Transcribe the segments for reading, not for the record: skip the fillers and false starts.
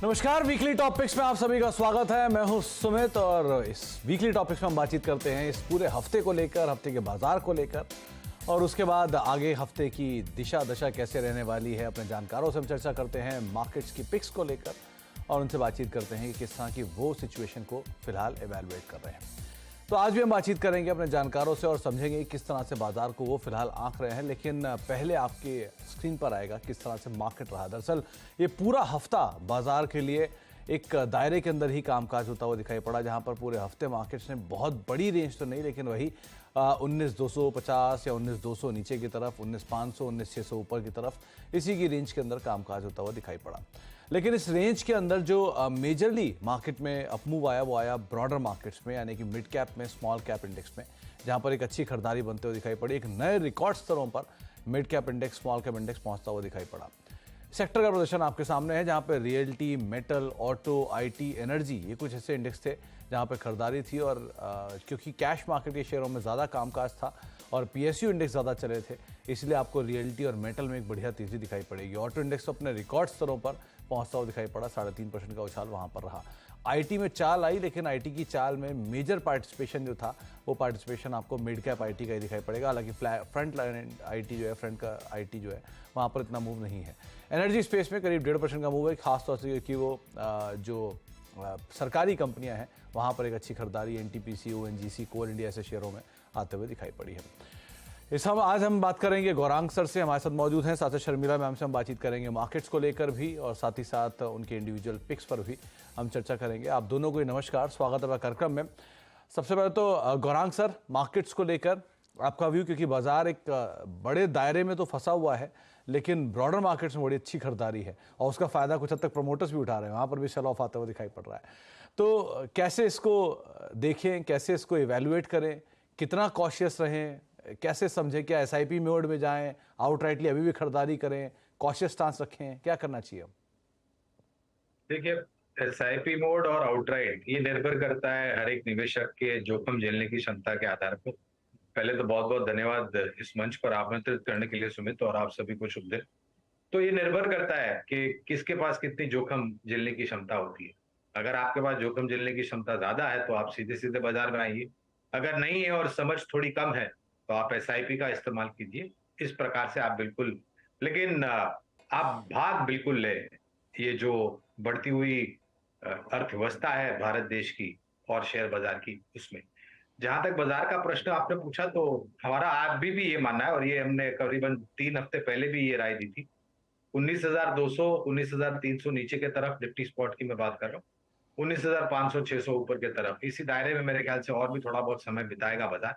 नमस्कार, weekly topics में आप सभी का स्वागत है। मैं हूं सुमित और इस वीकली टॉपिक्स में हम बातचीत करते हैं इस पूरे हफ्ते को लेकर, हफ्ते के बाजार को लेकर और उसके बाद आगे हफ्ते की दिशा दशा कैसे रहने वाली है। अपने जानकारों से हम चर्चा करते हैं मार्केट्स की पिक्स को लेकर और उनसे बातचीत करते हैं कि किस तरह की वो सिचुएशन को फिलहाल एवेलुएट कर रहे हैं। तो आज भी हम बातचीत करेंगे अपने जानकारों से और समझेंगे किस तरह से बाजार को वो फिलहाल आंक रहे हैं। लेकिन पहले आपके स्क्रीन पर आएगा किस तरह से मार्केट रहा। दरअसल ये पूरा हफ्ता बाजार के लिए एक दायरे के अंदर ही कामकाज होता हुआ दिखाई पड़ा, जहां पर पूरे हफ्ते मार्केट्स ने बहुत बड़ी रेंज तो नहीं लेकिन वही 19,250 या 19,200 नीचे की तरफ, 19,500 19,600 ऊपर की तरफ, इसी की रेंज के अंदर कामकाज होता हुआ दिखाई पड़ा। लेकिन इस रेंज के अंदर जो मेजरली मार्केट में अपमूव आया वो आया ब्रॉडर मार्केट्स में, यानी कि मिड कैप में, स्मॉल कैप इंडेक्स में, जहां पर एक अच्छी खरीदारी बनते हुए दिखाई पड़ी। एक नए रिकॉर्ड स्तरों पर mid cap index, small cap index पहुंचता हुआ दिखाई पड़ा। सेक्टर का प्रदर्शन आपके सामने है, जहां पे realty, metal, auto, IT, energy, ये कुछ ऐसे इंडेक्स थे जहां पे खरीदारी थी। और क्योंकि कैश मार्केट के शेयरों में ज़्यादा कामकाज था और पीएसयू इंडेक्स ज़्यादा चले थे, इसलिए आपको रियल्टी और मेटल में एक बढ़िया तेज़ी दिखाई पड़ेगी। ऑटो इंडेक्स तो अपने रिकॉर्ड स्तरों पर पहुंचता हुआ दिखाई पड़ा, 3.5% का उछाल वहां पर रहा। आईटी में चाल आई, लेकिन आईटी की चाल में मेजर पार्टिसिपेशन जो था वो पार्टिसिपेशन आपको मिड कैप आईटी का ही दिखाई पड़ेगा। हालांकि फ्रंट लाइन आईटी जो है, फ्रंट का आईटी जो है, वहाँ पर इतना मूव नहीं है। एनर्जी स्पेस में करीब 1.5% का मूव है, खासतौर से कि वो जो सरकारी कंपनियां हैं वहाँ पर एक अच्छी खरीदारी एनटीपीसी, ओएनजीसी, कोल इंडिया ऐसे शेयरों में आते हुए दिखाई पड़ी है। आज हम बात करेंगे गौरांग सर से, हमारे साथ मौजूद हैं। साथ ही शर्मिला मैम से हम बातचीत करेंगे मार्केट्स को लेकर भी और साथ ही साथ उनके इंडिविजुअल पिक्स पर भी हम चर्चा करेंगे। आप दोनों को नमस्कार, स्वागत है कार्यक्रम में। सबसे पहले तो गौरांग सर, मार्केट्स को लेकर आपका व्यू, क्योंकि बाजार एक बड़े दायरे में तो फंसा हुआ है लेकिन ब्रॉडर मार्केट्स में बड़ी अच्छी खरीदारी है और उसका फायदा कुछ हद तक प्रमोटर्स भी उठा रहे हैं, वहाँ पर भी सेल ऑफ आता हुआ दिखाई पड़ रहा है। तो कैसे इसको देखें, कैसे इसको इवेल्युएट करें, कितना कॉशियस रहें, कैसे समझें, क्या एसआईपी मोड में जाएं, आउटराइटली अभी भी खरीदारी करें, कॉशियस स्टांस रखें, क्या करना चाहिए? देखिए, एसआईपी मोड और आउटराइट ये निर्भर करता है हर एक निवेशक के जोखिम झेलने की क्षमता के आधार पर। पहले तो बहुत बहुत धन्यवाद इस मंच पर आमंत्रित करने के लिए सुमित, और आप सभी को शुभ दिन। तो ये निर्भर करता है कि किसके पास कितनी जोखिम झेलने की क्षमता होती है। अगर आपके पास जोखिम झेलने की क्षमता ज्यादा है तो आप सीधे सीधे बाजार में आइए, अगर नहीं है और समझ थोड़ी कम है तो आप एसआईपी का इस्तेमाल कीजिए। इस प्रकार से आप बिल्कुल, लेकिन आप भाग बिल्कुल ले ये जो बढ़ती हुई अर्थव्यवस्था है भारत देश की और शेयर बाजार की, उसमें। जहां तक बाजार का प्रश्न आपने पूछा, तो हमारा आज भी ये मानना है, और ये हमने करीबन 3 हफ्ते पहले भी ये राय दी थी, 19,200 19,300 नीचे के तरफ निफ्टी स्पॉट की मैं बात कर रहा हूँ, 19,500 600 ऊपर के तरफ, इसी दायरे में मेरे ख्याल से और भी थोड़ा बहुत समय बिताएगा बाजार।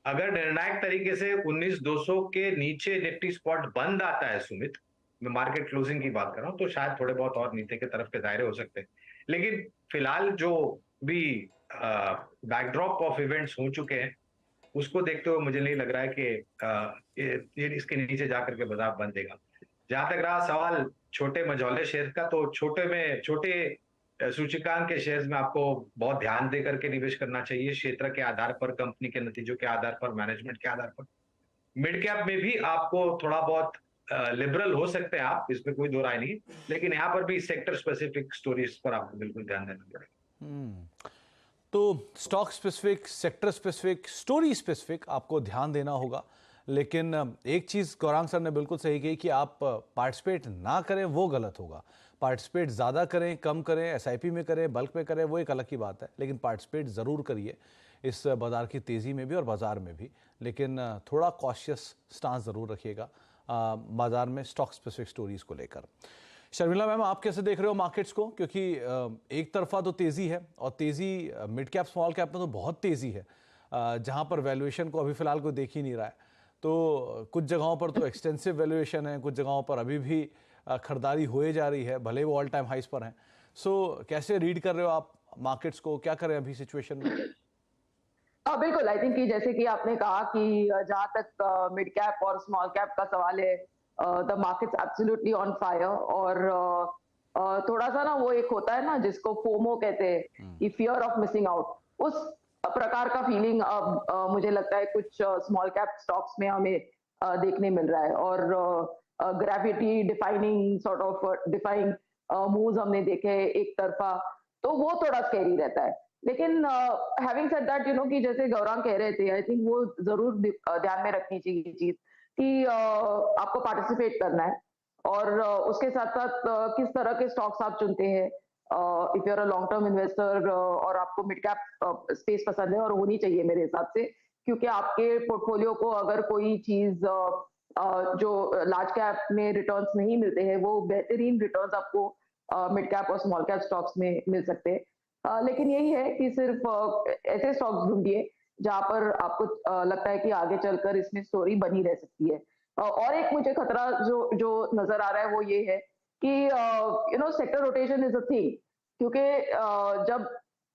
अगर निर्णायक तरीके से 19,200 के नीचे निफ्टी स्पॉट बंद आता है सुमित, मैं मार्केट क्लोजिंग की बात कर रहा हूं, तो शायद थोड़े बहुत और नीचे के तरफ के दायरे हो सकते हैं। लेकिन फिलहाल जो भी बैकड्रॉप ऑफ इवेंट्स हो चुके हैं उसको देखते हुए मुझे नहीं लग रहा है कि ये इसके नीचे जाकर के बाजार बंदेगा। जहां तक रहा सवाल छोटे मझौले शेयर का, तो छोटे सूचकांक के शेयर्स में आपको बहुत ध्यान दे करके निवेश करना चाहिए, क्षेत्र के आधार पर, कंपनी के नतीजों के आधार पर, मैनेजमेंट के आधार पर। मिड कैप में भी आपको थोड़ा बहुत लिबरल हो सकते हैं आप, इसमें कोई दो राय नहीं, लेकिन यहाँ पर भी सेक्टर स्पेसिफिक स्टोरीज पर आपको बिल्कुल ध्यान देना पड़ेगा। तो stock specific, sector specific, story specific आपको ध्यान देना होगा। लेकिन एक चीज़ गौरांग सर ने बिल्कुल सही कही कि आप पार्टिसिपेट ना करें वो गलत होगा। पार्टिसिपेट ज़्यादा करें, कम करें, एसआईपी में करें, बल्क में करें, वो एक अलग की बात है, लेकिन पार्टिसिपेट ज़रूर करिए इस बाज़ार की तेज़ी में भी और बाज़ार में भी। लेकिन थोड़ा कॉशियस स्टांस ज़रूर रखिएगा बाज़ार में स्टॉक स्पेसिफिक स्टोरीज़ को लेकर। शर्मिला मैम, आप कैसे देख रहे हो मार्केट्स को? क्योंकि एक तरफा तो तेज़ी है और तेज़ी मिड कैप स्मॉल कैप में तो बहुत तेज़ी है, जहां पर वैल्यूएशन को अभी फ़िलहाल कोई देख ही नहीं रहा है। तो कुछ जगहों पर तो एक्सटेंसिव वैल्यूएशन है, कुछ जगहों पर अभी भी खरीदारी होए जा रही है, भले वो ऑल टाइम हाइस पर हैं। सो कैसे रीड कर रहे हो आप मार्केट्स को, क्या करें अभी सिचुएशन में? बिल्कुल, आई थिंक कि जैसे कि आपने कहा कि जहां तक मिड कैप और स्मॉल कैप का सवाल है, the markets absolutely on fire. और थोड़ा सा ना वो एक होता है ना जिसको फोमो कहते हैं, कि फियर ऑफ मिसिंग आउट, उस प्रकार का फीलिंग अब मुझे लगता है कुछ स्मॉल कैप स्टॉक्स में हमें देखने मिल रहा है। और gravity defining sort of defying moves हमने देखे एक तरफा, तो वो थोड़ा स्कैरी रहता है। लेकिन हैविंग सेड दैट कि जैसे गौरांग कह रहे थे, आई थिंक वो जरूर ध्यान में रखनी चाहिए ये चीज कि आपको पार्टिसिपेट करना है और उसके साथ साथ किस तरह के स्टॉक्स आप चुनते हैं। If you are a long term investor और आपको मिड कैप स्पेस पसंद है और होनी चाहिए मेरे हिसाब से, क्योंकि आपके पोर्टफोलियो को अगर कोई चीज जो लार्ज कैप में रिटर्न्स नहीं मिलते हैं, वो बेहतरीन रिटर्न्स आपको मिड कैप और स्मॉल कैप स्टॉक्स में मिल सकते हैं। लेकिन यही है कि सिर्फ ऐसे स्टॉक्स ढूंढिए जहां पर आपको लगता है कि आगे चलकर इसमें स्टोरी बनी रह सकती है। और एक मुझे खतरा जो जो नजर आ रहा है वो ये है कि sector rotation is a thing, क्योंकि जब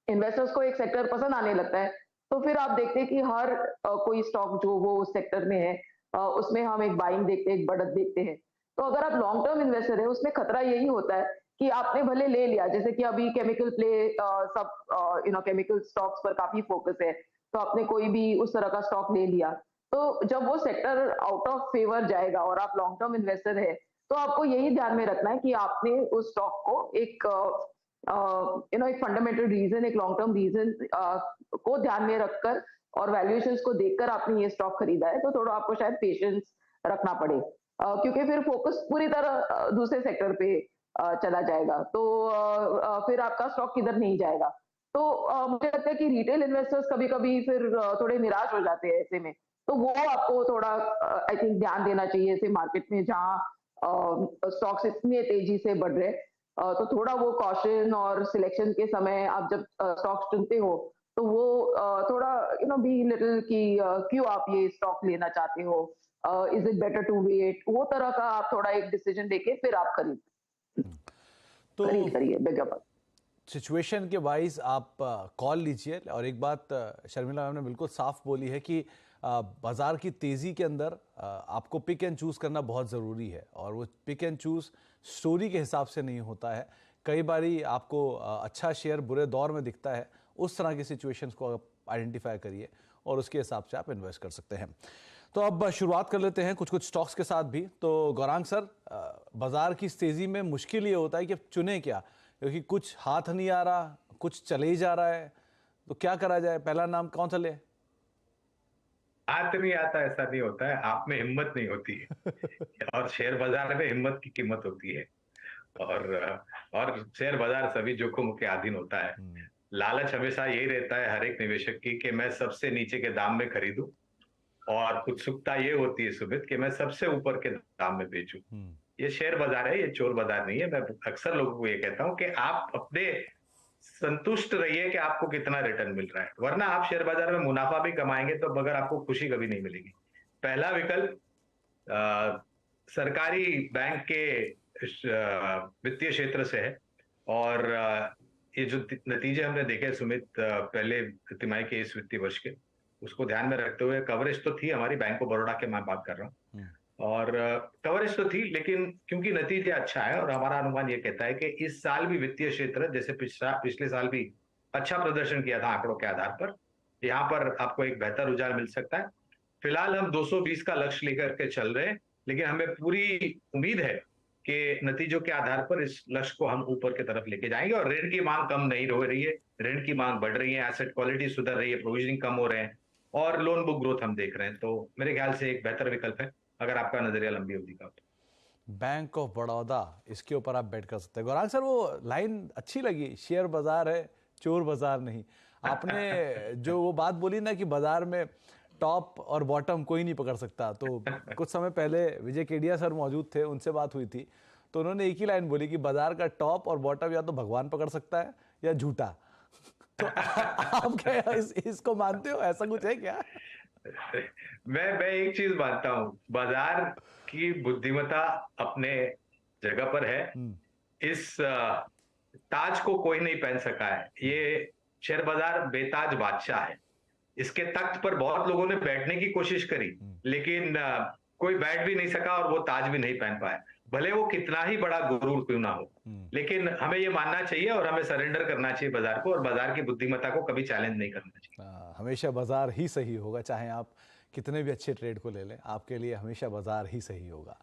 इन्वेस्टर्स को एक सेक्टर पसंद आने लगता है तो फिर आप देखते हैं कि हर कोई स्टॉक जो वो उस सेक्टर में है उसमें हम एक बाइंग देखते हैं, एक बढ़त देखते हैं। तो अगर आप लॉन्ग टर्म इन्वेस्टर है, उसमें खतरा यही होता है कि आपने भले ले लिया, जैसे कि अभी केमिकल प्ले सब केमिकल स्टॉक्स पर काफी फोकस है, तो आपने कोई भी उस तरह का स्टॉक ले लिया, तो जब वो सेक्टर आउट ऑफ फेवर जाएगा और आप लॉन्ग टर्म इन्वेस्टर है, तो आपको यही ध्यान में रखना है कि आपने उस स्टॉक को एक एक फंडामेंटल रीजन, एक लॉन्ग टर्म रीजन को ध्यान में रखकर और वैल्यूएशंस को देखकर आपने ये स्टॉक खरीदा है, तो थोड़ा आपको शायद पेशेंस रखना पड़े, क्योंकि फिर फोकस पूरी तरह दूसरे सेक्टर पे चला जाएगा, तो फिर आपका स्टॉक किधर नहीं जाएगा। तो मुझे लगता है कि रिटेल इन्वेस्टर्स कभी कभी फिर थोड़े निराश हो जाते हैं ऐसे में, तो वो आपको थोड़ा आई थिंक ध्यान देना चाहिए ऐसे मार्केट में जहाँ स्टॉक्स इतनी तेजी से बढ़ रहे, तो थोड़ा वो कॉशन और सिलेक्शन के समय आप जब स्टॉक्स चुनते हो तो वो थोड़ा बी लिटिल कि क्यों आप ये स्टॉक लेना चाहते हो, is it better to wait, वो तरह का आप थोड़ा एक डिसीजन लेके फिर आप तो करिए विज्ञापन। सिचुएशन के वाइज आप कॉल लीजिए। और एक बात शर्मिला मैम ने बिल्कुल साफ बोली है कि बाजार की तेज़ी के अंदर आपको पिक एंड चूज़ करना बहुत ज़रूरी है, और वो पिक एंड चूज़ स्टोरी के हिसाब से नहीं होता है। कई बारी आपको अच्छा शेयर बुरे दौर में दिखता है, उस तरह की सिचुएशंस को आप आइडेंटिफाई करिए और उसके हिसाब से आप इन्वेस्ट कर सकते हैं। तो अब शुरुआत कर लेते हैं कुछ स्टॉक्स के साथ भी। तो गौरांग सर, बाजार की इस तेज़ी में मुश्किल ये होता है कि अब चुने क्या, क्योंकि कुछ हाथ नहीं आ रहा, कुछ चले ही जा रहा है, तो क्या करा जाए? पहला नाम कौन सा ले? हाथ नहीं आता ऐसा नहीं होता है, आप में हिम्मत नहीं होती है और शेयर बाजार में हिम्मत की कीमत होती है, और शेयर बाजार सभी जोखिमों के अधीन होता है। लालच हमेशा यही रहता है हर एक निवेशक की कि मैं सबसे नीचे के दाम में खरीदूं, और उत्सुकता ये होती है सुमित कि मैं सबसे ऊपर के दाम में बेचूं। ये शेयर बाजार है, ये चोर बाजार नहीं है। मैं अक्सर लोगों को ये कहता हूं कि आप अपने संतुष्ट रहिए कि आपको कितना रिटर्न मिल रहा है, वरना आप शेयर बाजार में मुनाफा भी कमाएंगे तो मगर आपको खुशी कभी नहीं मिलेगी। पहला विकल्प सरकारी बैंक के वित्तीय क्षेत्र से है, और ये जो नतीजे हमने देखे सुमित पहले तिमाही के इस वित्तीय वर्ष के, उसको ध्यान में रखते हुए कवरेज तो थी हमारी, बैंक ऑफ बड़ौदा के मैं बात कर रहा हूँ, और कवरेज तो थी, लेकिन क्योंकि नतीजा अच्छा है और हमारा अनुमान ये कहता है कि इस साल भी वित्तीय क्षेत्र जैसे पिछले साल भी अच्छा प्रदर्शन किया था आंकड़ों के आधार पर, यहाँ पर आपको एक बेहतर रुझान मिल सकता है। फिलहाल हम 220 का लक्ष्य लेकर के चल रहे हैं, लेकिन हमें पूरी उम्मीद है कि नतीजों के आधार पर इस लक्ष्य को हम ऊपर की तरफ लेके जाएंगे। और ऋण की मांग कम नहीं हो रही है, ऋण की मांग बढ़ रही है, एसेट क्वालिटी सुधर रही है, प्रोविजनिंग कम हो रहे हैं, और लोन बुक ग्रोथ हम देख रहे हैं। तो मेरे ख्याल से एक बेहतर विकल्प है अगर आपका नजरिया लंबी अवधि का हो। बैंक ऑफ बड़ौदा, इसके ऊपर आप बेट कर सकते हैं। गौरांग सर, वो लाइन अच्छी लगी, शेयर बाजार है चोर बाजार नहीं। आपने जो वो बात बोली ना कि बाजार में टॉप और बॉटम कोई नहीं पकड़ सकता, तो कुछ समय पहले विजय केडिया सर मौजूद थे, उनसे बात हुई थी, तो उन्होंने एक ही लाइन बोली कि बाजार का टॉप और बॉटम या तो भगवान पकड़ सकता है या झूठा। तो आप क्या इसको मानते हो? ऐसा कुछ है क्या? मैं एक चीज मानता हूं, बाजार की बुद्धिमत्ता अपने जगह पर है। इस ताज को कोई नहीं पहन सका है। ये शेयर बाजार बेताज बादशाह है। इसके तख्त पर बहुत लोगों ने बैठने की कोशिश करी, लेकिन कोई बैठ भी नहीं सका और वो ताज भी नहीं पहन पाया, भले वो कितना ही बड़ा गुरूर क्यों ना हो। लेकिन हमें ये मानना चाहिए और हमें सरेंडर करना चाहिए बाजार को, और बाजार की बुद्धिमत्ता को कभी चैलेंज नहीं करना चाहिए। हमेशा बाजार ही सही होगा, चाहे आप कितने भी अच्छे ट्रेड को ले लें, आपके लिए हमेशा बाजार ही सही होगा।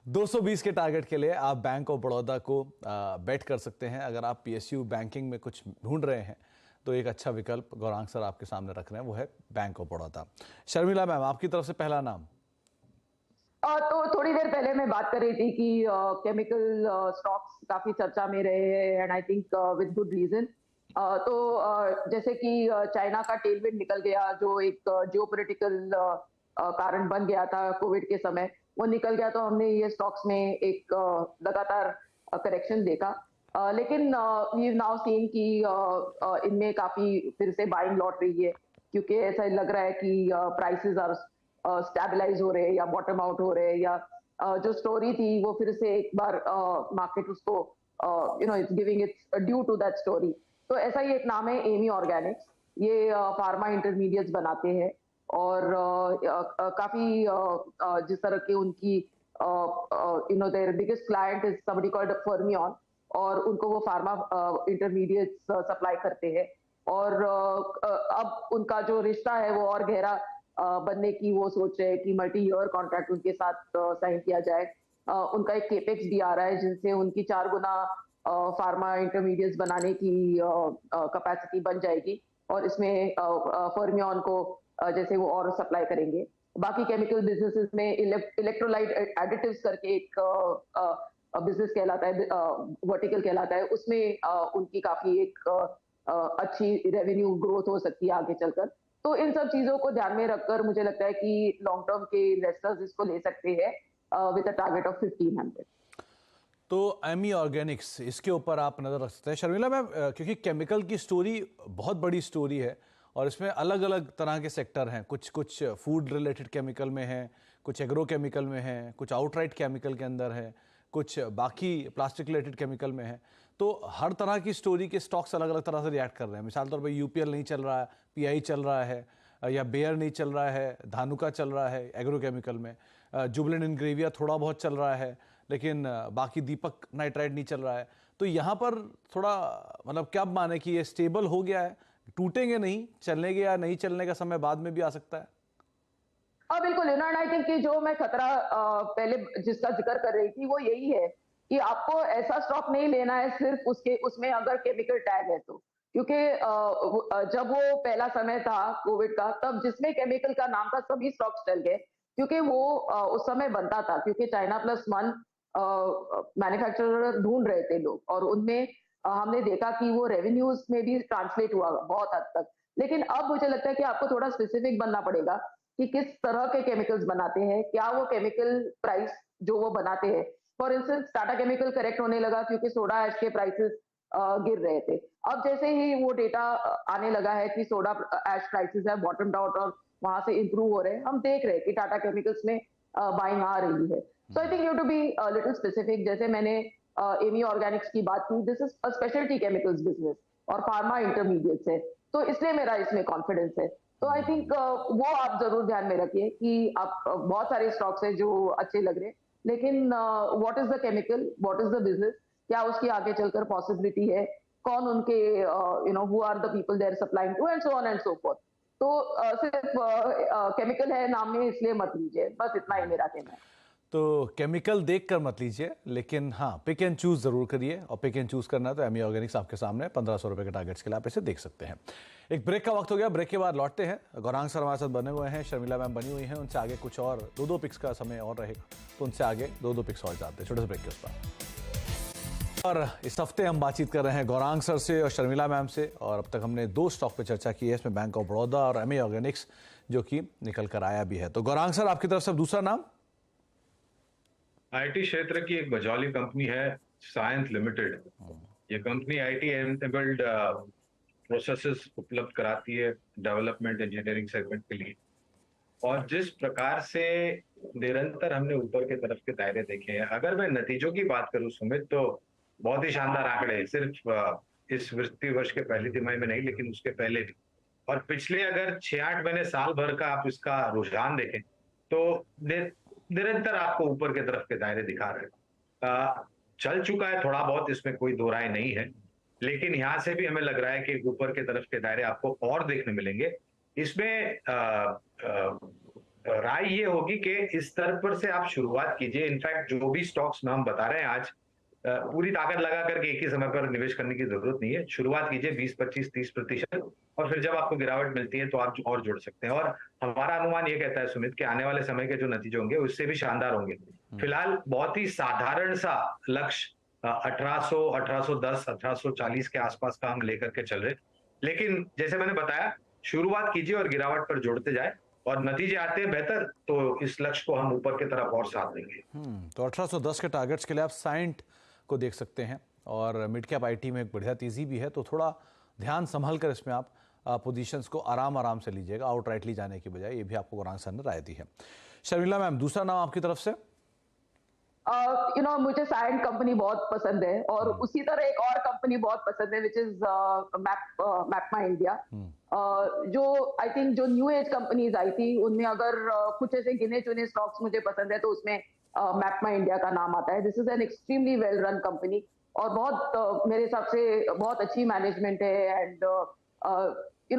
220 के टारगेट के लिए आप बैंक ऑफ बड़ौदा को बेट कर सकते हैं। अगर आप पीएसयू बैंकिंग में कुछ ढूंढ रहे हैं तो एक अच्छा विकल्प गौरांग सर आपके सामने रख रहे हैं, वो है bank of Baroda. Sharmila ma'am, आपकी तरफ से पहला नाम। तो थोड़ी देर पहले मैं बात कर रही थी कि केमिकल स्टॉक्स काफी चर्चा में रहे हैं and I think with good reason. तो जैसे कि चाइना का टेलविंड निकल गया, जो एक जियोपॉलिटिकल कारण बन गया था कोविड के समय, वो निकल गया, तो हमने ये स्टॉक्स में एक लगातार करेक्शन देखा। लेकिन वी नाउ सीइंग कि इनमें काफी फिर से बाइंग लौट रही है, क्योंकि ऐसा लग रहा है कि प्राइसेस आर स्टेबलाइज हो रहे हैं या बॉटम आउट हो रहे हैं, या जो स्टोरी थी वो फिर से एक बार मार्केट उसको it's giving it's due to that story. तो ऐसा ही एक नाम है एमी ऑर्गेनिक्स। ये फार्मा इंटरमीडिएट्स बनाते हैं और काफी जिस तरह की उनकी their biggest client is somebody called Fermion, और उनको वो फार्मा इंटरमीडिएट्स सप्लाई करते हैं। और अब उनका जो रिश्ता है वो और गहरा बनने की वो सोच है कि मल्टी ईयर कॉन्ट्रैक्ट उनके साथ साइन किया जाए। उनका एक केपेक्स भी आ रहा है जिनसे उनकी 4 गुना फार्मा इंटरमीडिएट्स बनाने की कैपेसिटी बन जाएगी, और इसमें फर्मियन को जैसे वो और सप्लाई करेंगे। बाकी केमिकल बिजनेसेस में इलेक्ट्रोलाइट एडिटिव्स करके एक बिजनेस कहलाता है, वर्टिकल कहलाता है, उसमें उनकी काफी एक अच्छी रेवेन्यू ग्रोथ हो सकती है आगे चलकर। तो इन सब चीजों को ध्यान में रखकर मुझे लगता है कि लॉन्ग टर्म के इन्वेस्टर्स इसको ले सकते हैं विद अ टारगेट ऑफ 1500। तो एमी ऑर्गेनिक्स, इसके ऊपर आप नज़र रख सकते हैं। शर्मिला मैम, क्योंकि केमिकल की स्टोरी बहुत बड़ी स्टोरी है और इसमें अलग अलग तरह के सेक्टर हैं, कुछ फूड रिलेटेड केमिकल में हैं, कुछ एग्रो केमिकल में हैं, कुछ आउटराइट केमिकल के अंदर है, कुछ बाकी प्लास्टिक रिलेटेड केमिकल में है। तो हर तरह की स्टोरी के स्टॉक्स अलग अलग तरह से रिएक्ट कर रहे हैं। मिसाल तौर पर यूपीएल नहीं चल रहा है, पीआई चल रहा है, या बेयर नहीं चल रहा है, धानुका चल रहा है एग्रो केमिकल में, जुबिलेंट इंग्रेविया थोड़ा बहुत चल रहा है, लेकिन बाकी दीपक नाइट्राइट नहीं चल रहा है। तो यहाँ पर थोड़ा मतलब क्या माने कि ये स्टेबल हो गया है, टूटेंगे नहीं, चलने के या नहीं चलने का समय बाद में भी आ सकता है? बिल्कुल, आई थिंक कि जो मैं खतरा पहले जिसका जिक्र कर रही थी वो यही है कि आपको ऐसा स्टॉक नहीं लेना है सिर्फ उसमें अगर केमिकल टैग है तो। क्योंकि जब वो पहला समय था कोविड का, तब जिसमें केमिकल का नाम था सभी स्टॉक्स चल गए, क्योंकि वो उस समय बनता था, क्योंकि चाइना प्लस वन मैन्युफैक्चरर ढूंढ रहे थे लोग, और उनमें हमने देखा कि वो रेवेन्यूज में भी ट्रांसलेट हुआ बहुत हद तक। लेकिन अब मुझे लगता है कि आपको थोड़ा स्पेसिफिक बनना पड़ेगा कि किस तरह के केमिकल्स बनाते हैं, क्या वो केमिकल प्राइस जो वो बनाते हैं। For instance Tata chemical correct होने लगा क्योंकि सोडा ऐश के प्राइसेस गिर रहे थे। अब जैसे ही वो डेटा आने लगा है कि सोडा ऐश प्राइसेस है बॉटम आउट और वहां से इंप्रूव हो रहे हैं, हम देख रहे हैं कि टाटा केमिकल्स में बाइंग आ रही है। So I think you to be little specific. जैसे मैंने एमी ऑर्गेनिक्स की बात की, this is a speciality chemicals business और फार्मा इंटरमीडिएट्स है, तो इसलिए मेरा इसमें कॉन्फिडेंस है। तो आई थिंक वो आप जरूर ध्यान में रखिए कि आप बहुत सारे स्टॉक्स हैं जो अच्छे लग रहे हैं, लेकिन what is the chemical, what is the business, क्या उसकी आगे चलकर पॉसिबिलिटी है, कौन उनके who are the people they are supplying to, and so on and so forth. तो सिर्फ केमिकल है नाम में इसलिए मत लीजिए, बस इतना ही मेरा कहना है। तो केमिकल देख कर मत लीजिए, लेकिन हाँ पिक एंड चूज जरूर करिए, और पिक एंड चूज करना है तो एमी ऑर्गेनिक्स आपके सामने 1500 रुपए के टारगेट्स के लिए आप इसे देख सकते हैं। एक ब्रेक का वक्त हो गया, ब्रेक के बाद लौटते हैं। गौरांग सर हमारे साथ बने हुए हैं, शर्मिला मैम बनी हुई हैं, उनसे आगे कुछ और दो पिक्स का समय और रहेगा, तो उनसे आगे दो पिक्स और जाते हैं। छोटे से ब्रेक के उस पर। और इस हफ्ते हम बातचीत कर रहे हैं गौरांग सर से और शर्मिला मैम से, और अब तक हमने 2 स्टॉक पर चर्चा की है, इसमें बैंक ऑफ बड़ौदा और एमी ऑर्गेनिक्स, जो कि निकल कर आया भी है। तो गौरांग सर, आपकी तरफ से दूसरा नाम? आईटी क्षेत्र की एक बजौली कंपनी है साइंस लिमिटेड। ये कंपनी आईटी एनेबल्ड प्रोसेसेस उपलब्ध कराती है डेवलपमेंट इंजीनियरिंग सेगमेंट के लिए, और जिस प्रकार से निरंतर हमने ऊपर के तरफ के दायरे देखे हैं, अगर मैं नतीजों की बात करूं सुमित, तो बहुत ही शानदार आंकड़े हैं, सिर्फ इस वित्तीय वर्ष के पहली तिमाही में नहीं, लेकिन उसके पहले भी, और पिछले अगर 6-8 महीने साल भर का आप इसका रुझान देखें तो निरंतर आपको ऊपर के तरफ के दायरे दिखा रहे। चल चुका है थोड़ा बहुत, इसमें कोई दो राय नहीं है, लेकिन यहां से भी हमें लग रहा है कि ऊपर के तरफ के दायरे आपको और देखने मिलेंगे। इसमें राय ये होगी कि इस स्तर पर से आप शुरुआत कीजिए। इनफैक्ट जो भी स्टॉक्स में हम बता रहे हैं आज, पूरी ताकत लगा करके एक ही समय पर निवेश करने की जरूरत नहीं है। शुरुआत कीजिए 20, 25, 30%, और फिर जब आपको गिरावट मिलती है तो आप और जोड़ सकते हैं। और हमारा अनुमान ये कहता है सुमित कि आने वाले समय के जो नतीजे होंगे उससे भी शानदार होंगे। फिलहाल बहुत ही साधारण सा लक्ष्य 1800, 1810, 1840 के आसपास का हम लेकर के चल रहे, लेकिन जैसे मैंने बताया, शुरुआत कीजिए और गिरावट पर जोड़ते जाए, और नतीजे आते हैं बेहतर तो इस लक्ष्य को हम ऊपर की तरफ और साथ देंगे। तो 1810 के टारगेट्स के लिए आप साइंट को देख सकते हैं, और मिड कैप आईटी में एक बढ़िया तेजी भी है, तो थोड़ा ध्यान संभल कर इसमें आप पोजीशंस को आराम से लीजिएगा, आउटराइटली जाने की बजाय। ये भी आपको गौरांग सर ने राय दी है। शर्मिला मैम, दूसरा नाम आपकी तरफ से? मुझे साइंट कंपनी बहुत पसंद है, और उसी तरह एक और कंपनी बहुत पसंद है विच इज मैपमा इंडिया। जो आई थिंक जो न्यू एज कंपनीज आई थी उनमें अगर कुछ ऐसे गिने चुने स्टॉक्स मुझे पसंद है तो उसमें मैपमा इंडिया का नाम आता है। This is an extremely well run company, और बहुत मेरे हिसाब से बहुत अच्छी मैनेजमेंट है, and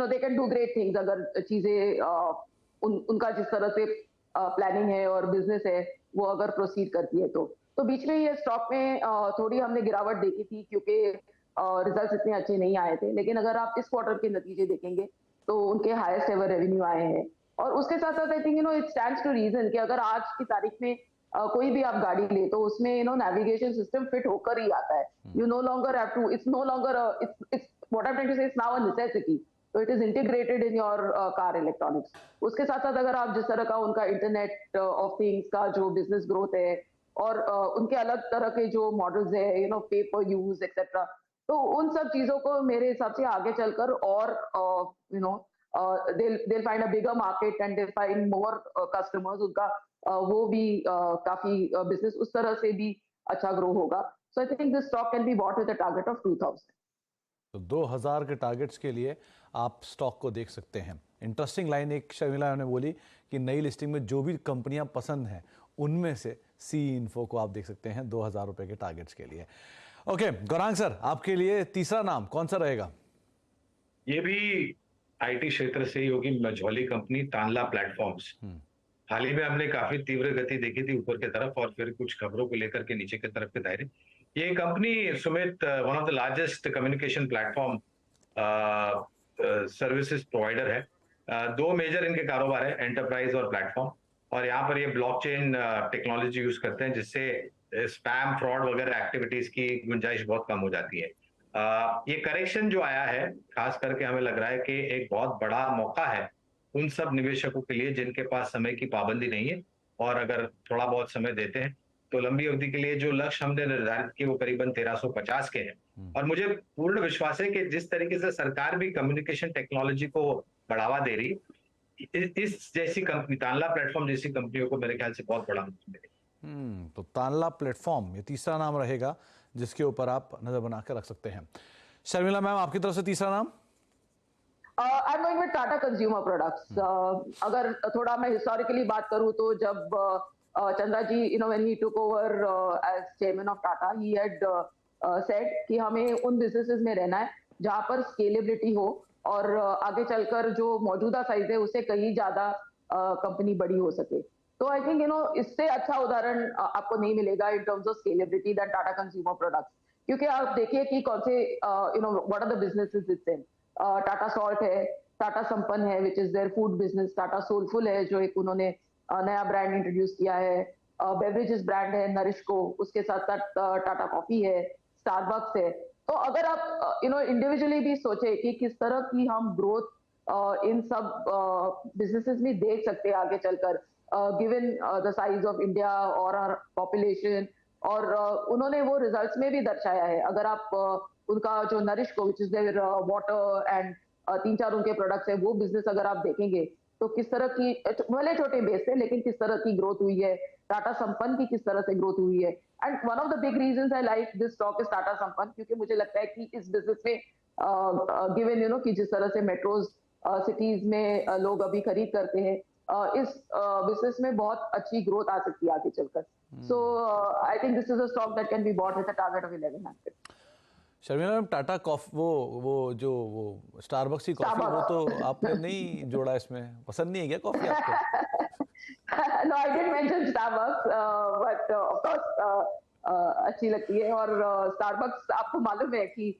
they can do great things अगर चीजें उनका जिस तरह से प्लानिंग है और बिजनेस है वो अगर प्रोसीड करती है तो बीच में ये स्टॉक में थोड़ी हमने गिरावट देखी थी क्योंकि रिजल्ट्स इतने अच्छे नहीं आए थे। लेकिन अगर आप इस क्वार्टर के नतीजे देखेंगे तो उनके हाईएस्ट एवर रेवेन्यू आए हैं, और उसके साथ साथ I think it stands to reason कि अगर आज की तारीख में कोई भी आप गाड़ी ले तो उसमें नेविगेशन सिस्टम फिट होकर ही आता है। You no longer have to, it's no longer it's what I am trying to say, it's now a necessity, तो it is integrated in your car electronics. उसके साथ साथ अगर आप जिस तरह का उनका इंटरनेट ऑफ थिंग्स का जो बिजनेस ग्रोथ है, और उनके अलग तरह के जो मॉडल्स है, पे पर यूज एक्सेट्रा, तो उन सब चीजों को मेरे हिसाब से आगे चलकर और they'll find a bigger market and they'll find more customers, उनका वो भी काफी बिजनेस उस तरह से भी अच्छा ग्रो होगा। So I think this stock can be bought with a target of 2000। तो 2000 के टारगेट्स के लिए आप स्टॉक को देख सकते हैं। इंटरेस्टिंग लाइन एक शर्मिला ने बोली कि नई लिस्टिंग में जो भी कंपनियां पसंद हैं उनमें से सी इन्फो को आप देख सकते हैं 2000 रुपए के टारगेट्स के लिए। ओके गौरांग सर, आपके लिए तीसरा नाम कौन सा रहेगा? ये भी आईटी क्षेत्र से ही होगी, मझौली कंपनी तानला प्लेटफॉर्म्स। हाल ही में हमने काफी तीव्र गति देखी थी ऊपर की तरफ, और फिर कुछ खबरों को लेकर के नीचे की तरफ के दायरे। ये company Sumit one of the largest communication platform services provider है। दो मेजर इनके कारोबार है, एंटरप्राइज और प्लेटफॉर्म, और यहाँ पर ये ब्लॉकचेन टेक्नोलॉजी यूज करते हैं जिससे स्पैम फ्रॉड वगैरह एक्टिविटीज की गुंजाइश बहुत कम हो जाती है। ये करेक्शन जो आया है खास करके हमें लग रहा है कि एक बहुत बड़ा मौका है उन सब निवेशकों के लिए जिनके पास समय की पाबंदी नहीं है, और अगर थोड़ा बहुत समय देते हैं तो लंबी अवधि के लिए जो लक्ष्य हमने निर्धारित किए वो करीबन 1350 के हैं। और मुझे पूर्ण विश्वास है कि जिस तरीके से सरकार भी कम्युनिकेशन टेक्नोलॉजी को बढ़ावा दे रही, इस जैसी कंपनी तानला प्लेटफॉर्म जैसी कंपनियों को मेरे ख्याल से बहुत बड़ा मौका मिलेगा। तो तानला प्लेटफॉर्म ये तीसरा नाम रहेगा जिसके ऊपर आप नजर बनाकर रख सकते हैं। शर्मिला मैम, आपकी तरफ से तीसरा नाम? I am going with Tata consumer products. अगर थोड़ा मैं हिस्टोरिकली बात करूं तो जब Chandra ji when he took over as chairman of Tata, he had said कि हमें उन बिजनेसेस में रहना है जहां पर स्केलेबिलिटी हो, और आगे चलकर जो मौजूदा साइज है उससे कहीं ज्यादा कंपनी बड़ी हो सके। तो आई थिंक इससे अच्छा उदाहरण आपको नहीं मिलेगा in terms of scalability than Tata consumer Products. क्योंकि आप देखिए कि कौन से what are the businesses it's in. Tata Salt है, टाटा संपन्न है which is their food business, Tata Soulfull है जो एक उन्होंने नया ब्रांड इंट्रोड्यूस किया है, बेवरेजेस ब्रांड है नरिश को, उसके साथ साथ टाटा कॉफी है, स्टारबक्स है। तो अगर आप इंडिविजुअली भी सोचे कि किस तरह की हम ग्रोथ इन सब बिजनेसेस में देख सकते हैं आगे चलकर, given the size of India और आवर पॉपुलेशन, और उन्होंने वो रिजल्ट्स में भी दर्शाया है। अगर आप उनका जो नरिश को which is their water and 3-4 उनके प्रोडक्ट्स है, वो बिजनेस अगर आप देखेंगे तो किस तरह की, भले छोटे बेस से लेकिन किस तरह की ग्रोथ हुई है, टाटा संपन्न की किस तरह से ग्रोथ हुई है। And one of the big reasons I like this stock is Tata संपन्न, क्योंकि मुझे लगता है कि इस बिजनेस में गिवन कि जिस तरह से मेट्रोज सिटीज में लोग अभी खरीद करते हैं, इस बिजनेस में बहुत अच्छी ग्रोथ आ सकती है आगे चलकर। So I think this is a stock that can be bought with a target of 1100। Sharmila ma'am, Tata coffee वो स्टारबक्स की कॉफी, वो तो आपने नहीं जोड़ा इसमें? पसंद नहीं है क्या कॉफी आपको? No, I didn't mention Starbucks, but of course अच्छी लगती है. और Starbucks आपको मालूम है कि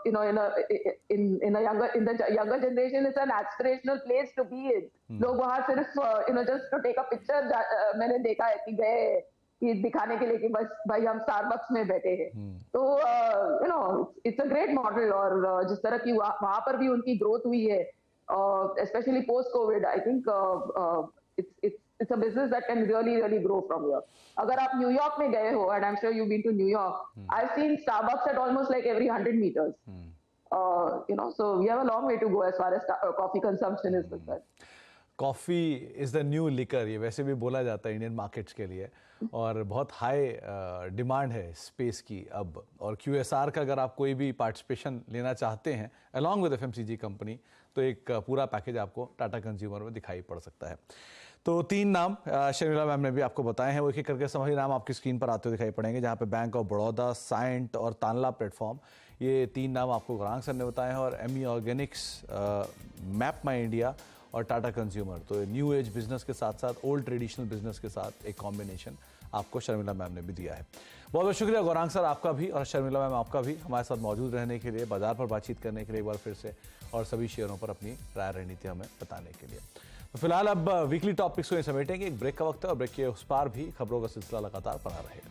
you know, in the younger generation, it's an aspirational place to be in. लोग वहाँ सिर्फ you know, just to take a picture, मैंने देखा है कि गए कि दिखाने के लिए कि बस भाई हम Starbucks में बैठे हैं. तो you know, it's a great model. और जिस तरह की वहाँ पर भी उनकी ग्रोथ हुई है, especially post COVID, I think it's a business that can really grow from here. अगर आप न्यूयॉर्क में गए हो, and I'm sure you've been to New York, I've seen Starbucks at almost like every 100 meters. You know, so we have a long way to go as far as coffee consumption is concerned. Coffee is the new liquor, ये वैसे भी बोला जाता है Indian markets के लिए, और बहुत हाई डिमांड है स्पेस की अब. और QSR का अगर आप कोई भी पार्टिसिपेशन लेना चाहते हैं अलॉन्ग विद FMCG कंपनी, तो एक पूरा पैकेज आपको टाटा कंज्यूमर में दिखाई पड़ सकता है. तो 3 नाम शर्मिला मैम ने भी आपको बताए हैं, वो एक एक करके सभी नाम आपकी स्क्रीन पर आते हुए दिखाई पड़ेंगे, जहाँ पे बैंक ऑफ बड़ौदा, साइंट और तानला प्लेटफॉर्म, ये 3 नाम आपको गौरांग सर ने बताए हैं. और एमी ऑर्गेनिक्स, मैप माई इंडिया और टाटा कंज्यूमर, तो न्यू एज बिजनेस के साथ साथ ओल्ड ट्रेडिशनल बिजनेस के साथ एक कॉम्बिनेशन आपको शर्मिला मैम ने भी दिया है. बहुत बहुत शुक्रिया गौरांग सर आपका भी, और शर्मिला मैम आपका भी हमारे साथ मौजूद रहने के लिए, बाजार पर बातचीत करने के लिए एक बार फिर से, और सभी शेयरों पर अपनी राय रणनीति हमें बताने के लिए. तो फिलहाल अब वीकली टॉपिक्स को समेटेंगे. एक ब्रेक का वक्त है, और ब्रेक के उस पार भी खबरों का सिलसिला लगातार बना रहेगा.